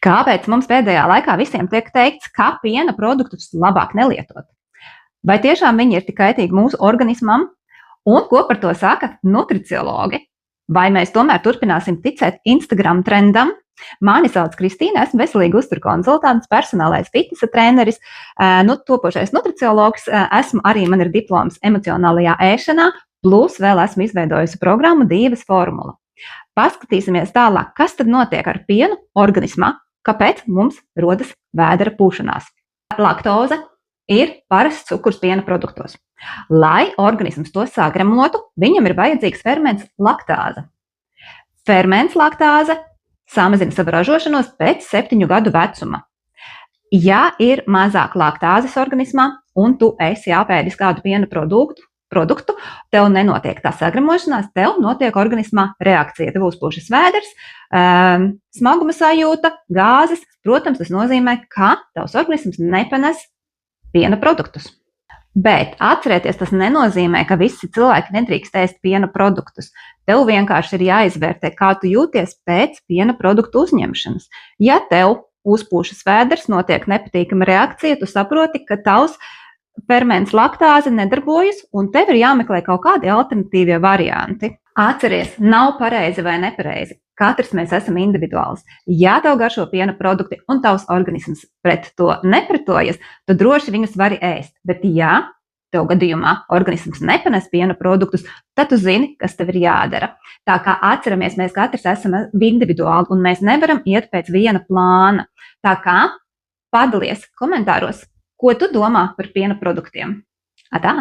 Kāpēc mums pēdējā laikā visiem tiek teikts, kā piena produktus labāk nelietot? Vai tiešām viņi ir tik kaitīgi mūsu organismam? Un ko par to saka nutriciologi? Vai mēs tomēr turpināsim ticēt Instagram trendam? Mani sauc Kristīna, esmu veselīga uztura konsultants, personālais fitnesa treneris, topošais nutriciologs, man ir diploms emocionālajā ēšanā, plus vēl esmu izveidojusi programmu Dīvas formula. Paskatīsimies tālāk, kas tad notiek ar pienu organismā, kāpēc mums rodas vēdera pūšanās. Laktoze ir parasts cukurs piena produktos. Lai organisms to sagremotu, viņam ir vajadzīgs ferments laktāze. Ferments laktāze samazina savu ražošanos pēc 7 gadu vecuma. Ja ir mazāk laktāzes organismā un tu esi apēdis kādu piena produktu, tev nenotiek tā sagremošanās, tev notiek organismā reakcija. Tev uzpūšas vēders, smaguma sajūta, gāzes. Protams, tas nozīmē, ka tavs organisms nepanes piena produktus. Bet atcerieties, tas nenozīmē, ka visi cilvēki nedrīkst ēst piena produktus. Tev vienkārši ir jāizvērtē, kā tu jūties pēc piena produktu uzņemšanas. Ja tev uzpūšas vēders, notiek nepatīkama reakcija, tu saproti, ka tavs ferments laktāze nedarbojas un tev ir jāmeklē kaut kādi alternatīvie varianti. Atceries, nav pareizi vai nepareizi. Katrs mēs esam individuāls. Ja tev garšo piena produkti un tavs organisms pret to nepretojas, tad droši viņus vari ēst. Bet ja tev gadījumā organisms nepanes piena produktus, tad tu zini, kas tev ir jādara. Tā kā atceramies, mēs katrs esam individuāli un mēs nevaram iet pēc viena plāna. Tā kā padalies komentāros, ko tu domā par piena produktiem. Atā!